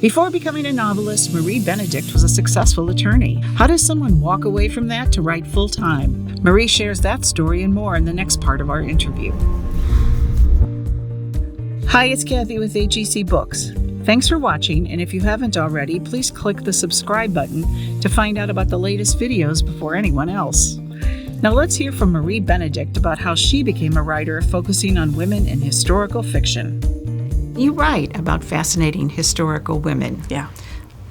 Before becoming a novelist, Marie Benedict was a successful attorney. How does someone walk away from that to write full-time? Marie shares that story and more in the next part of our interview. Hi, it's Kathy with HEC Books. Thanks for watching, and if you haven't already, please click the subscribe button to find out about the latest videos before anyone else. Now let's hear from Marie Benedict about how she became a writer focusing on women in historical fiction. You write about fascinating historical women. Yeah.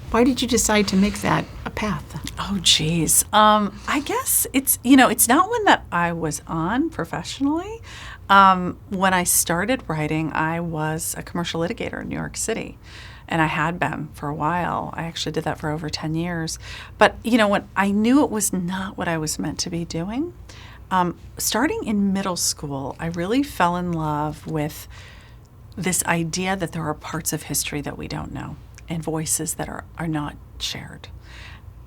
Why did you decide to make that a path? Oh, geez. I guess it's not one that I was on professionally. When I started writing, I was a commercial litigator in New York City, and I had been for a while. I actually did that for over 10 years. But, when I knew it was not what I was meant to be doing, starting in middle school, I really fell in love with this idea that there are parts of history that we don't know and voices that are not shared.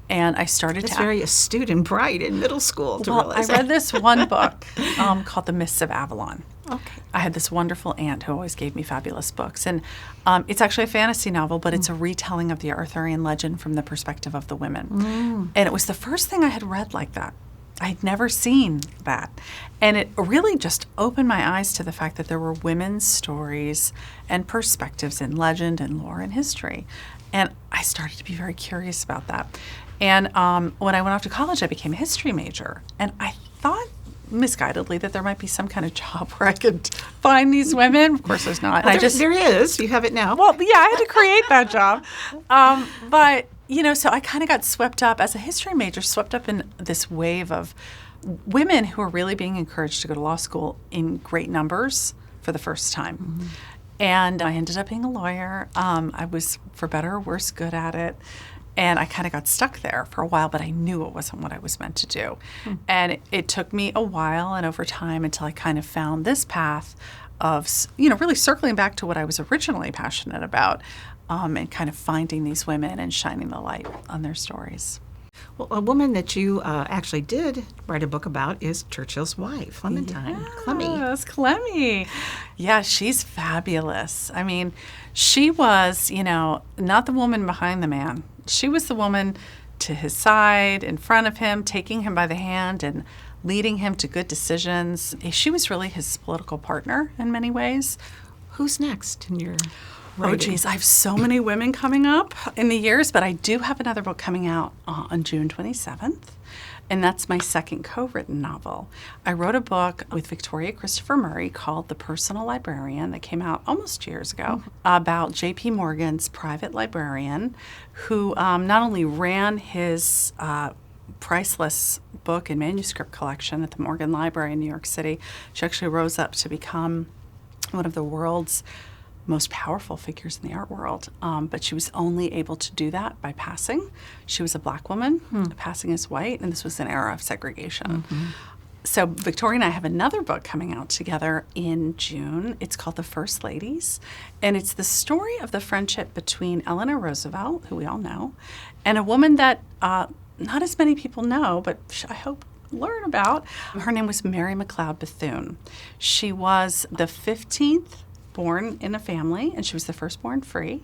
And I started That's very astute and bright in middle school to realize I read this one book called The Mists of Avalon. Okay. I had this wonderful aunt who always gave me fabulous books. And it's actually a fantasy novel, but it's a retelling of the Arthurian legend from the perspective of the women. And it was the first thing I had read like that. I'd never seen that. And it really just opened my eyes to the fact that there were women's stories and perspectives in legend and lore and history. And I started to be very curious about that. And when I went off to college, I became a history major. And I thought misguidedly that there might be some kind of job where I could find these women. Of course, there's not. Well, there is. You have it now. Well, yeah, I had to create that job. But, so I kind of got swept up, as a history major, swept up in this wave of women who are really being encouraged to go to law school in great numbers for the first time. Mm-hmm. And I ended up being a lawyer. I was, for better or worse, good at it. And I kind of got stuck there for a while, but I knew it wasn't what I was meant to do. And it took me a while and over time until I kind of found this path of, really circling back to what I was originally passionate about, and kind of finding these women and shining the light on their stories. Well, a woman that you actually did write a book about is Churchill's wife, Clementine. Clemmy. Yes, Clemmy. Yeah, she's fabulous. I mean, she was, not the woman behind the man. She was the woman to his side, in front of him, taking him by the hand and leading him to good decisions. She was really his political partner in many ways. Who's next in your writing? Oh, geez, I have so many women coming up in the years, but I do have another book coming out on June 27th, and that's my second co-written novel. I wrote a book with Victoria Christopher Murray called The Personal Librarian that came out almost 2 years ago about J.P. Morgan's private librarian who not only ran his priceless book and manuscript collection at the Morgan Library in New York City, she actually rose up to become one of the world's most powerful figures in the art world. But she was only able to do that by passing. She was a black woman, passing as white, and this was an era of segregation. So Victoria and I have another book coming out together in June. It's called The First Ladies, and it's the story of the friendship between Eleanor Roosevelt, who we all know, and a woman that not as many people know, but I hope learn about. Her name was Mary McLeod Bethune. She was the 15th born in a family, and she was the first born free.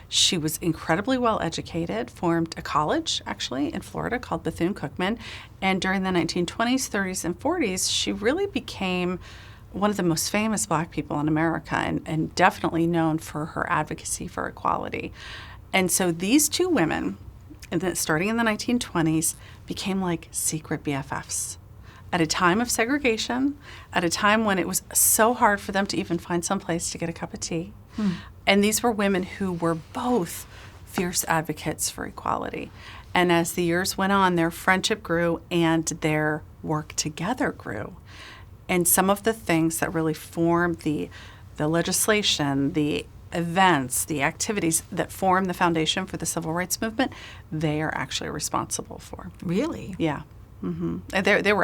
She was incredibly well educated, formed a college, actually, in Florida called Bethune-Cookman, and during the 1920s, 30s, and 40s, she really became one of the most famous black people in America and definitely known for her advocacy for equality. And so these two women, starting in the 1920s, became like secret BFFs. At a time of segregation, at a time when it was so hard for them to even find some place to get a cup of tea. And these were women who were both fierce advocates for equality. And as the years went on, their friendship grew and their work together grew. And some of the things that really formed the legislation, the events, the activities that formed the foundation for the civil rights movement, they are actually responsible for. Really? Yeah. They were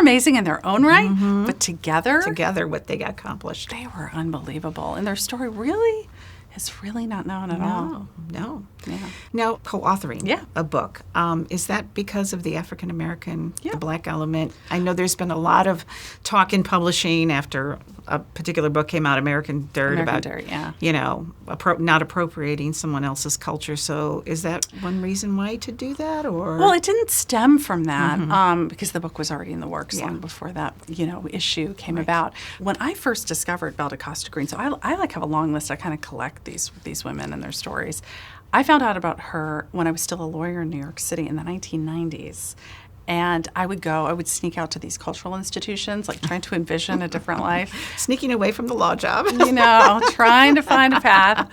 amazing in their own right, but together, what they got accomplished. They were unbelievable, and their story really is really not known at all. No. Yeah. Now, co-authoring Yeah. a book, is that because of the African-American, Yeah. the Black element? I know there's been a lot of talk in publishing after a particular book came out, American Dirt, American about, Dirt, yeah. not appropriating someone else's culture. So is that one reason why to do that? Or Well, it didn't stem from that because the book was already in the works long before that, issue came about. When I first discovered Belle DeCosta Green, so I have a long list. I kind of collect these women and their stories. I found out about her when I was still a lawyer in New York City in the 1990s. And I would sneak out to these cultural institutions, like trying to envision a different life. sneaking away from the law job. Trying to find a path.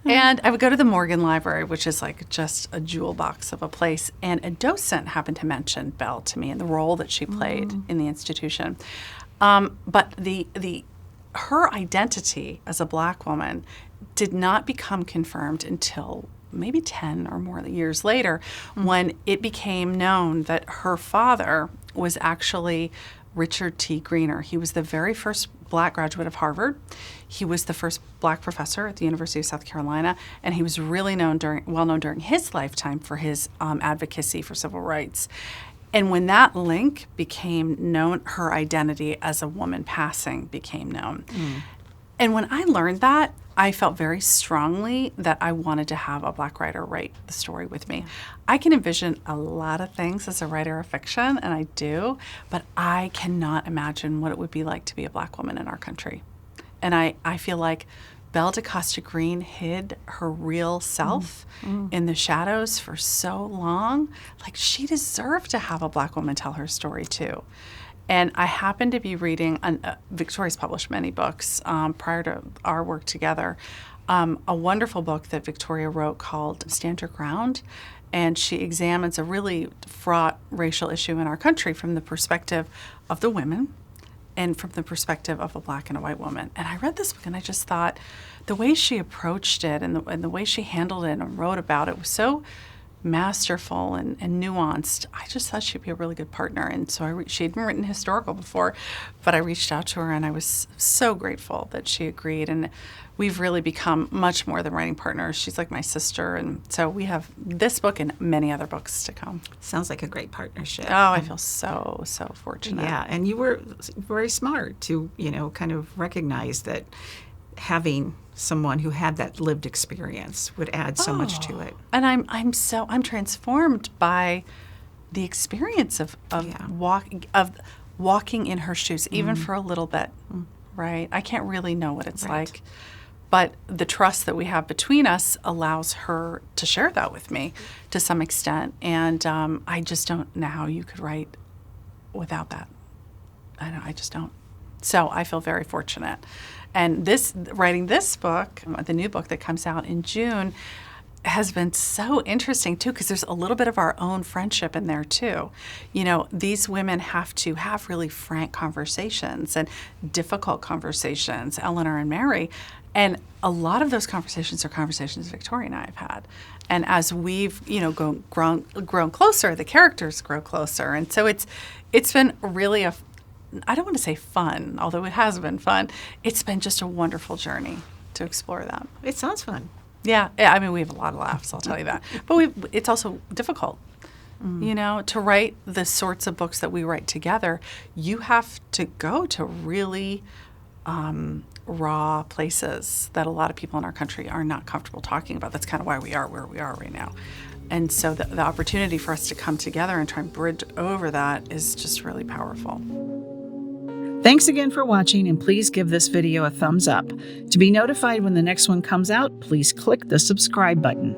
And I would go to the Morgan Library, which is like just a jewel box of a place. And a docent happened to mention Belle to me and the role that she played in the institution. But her identity as a Black woman did not become confirmed until maybe 10 or more years later, when it became known that her father was actually Richard T. Greener. He was the very first Black graduate of Harvard. He was the first Black professor at the University of South Carolina, and he was really well known during his lifetime for his advocacy for civil rights. And when that link became known, her identity as a woman passing became known. And when I learned that, I felt very strongly that I wanted to have a Black writer write the story with me. I can envision a lot of things as a writer of fiction, and I do, but I cannot imagine what it would be like to be a Black woman in our country. And I feel like Belle DeCosta Green hid her real self in the shadows for so long. Like, she deserved to have a Black woman tell her story too. And I happened to be reading, Victoria's published many books prior to our work together, a wonderful book that Victoria wrote called Stand Your Ground. And she examines a really fraught racial issue in our country from the perspective of the women and from the perspective of a Black and a white woman. And I read this book and I just thought the way she approached it and the way she handled it and wrote about it was so masterful and nuanced. I just thought she'd be a really good partner. And so she hadn't written historical before, but I reached out to her and I was so grateful that she agreed. And we've really become much more than writing partners. She's like my sister. And so we have this book and many other books to come. Sounds like a great partnership. Oh, I feel so fortunate. Yeah, and you were very smart to, kind of recognize that having someone who had that lived experience would add so much to it. And I'm transformed by the experience of walking in her shoes, even for a little bit. Right? I can't really know what it's like, but the trust that we have between us allows her to share that with me to some extent. And I just don't know how you could write without that. I just don't. So I feel very fortunate. And writing this book, the new book that comes out in June, has been so interesting too, because there's a little bit of our own friendship in there too. These women have to have really frank conversations and difficult conversations, Eleanor and Mary. And a lot of those conversations are conversations Victoria and I have had. And as we've, grown closer, the characters grow closer. And so it's been really I don't want to say fun, although it has been fun. It's been just a wonderful journey to explore that. It sounds fun. Yeah. I mean, we have a lot of laughs, I'll tell you that. But it's also difficult. To write the sorts of books that we write together, you have to go to really raw places that a lot of people in our country are not comfortable talking about. That's kind of why we are where we are right now. And so the opportunity for us to come together and try and bridge over that is just really powerful. Thanks again for watching, and please give this video a thumbs up. To be notified when the next one comes out, please click the subscribe button.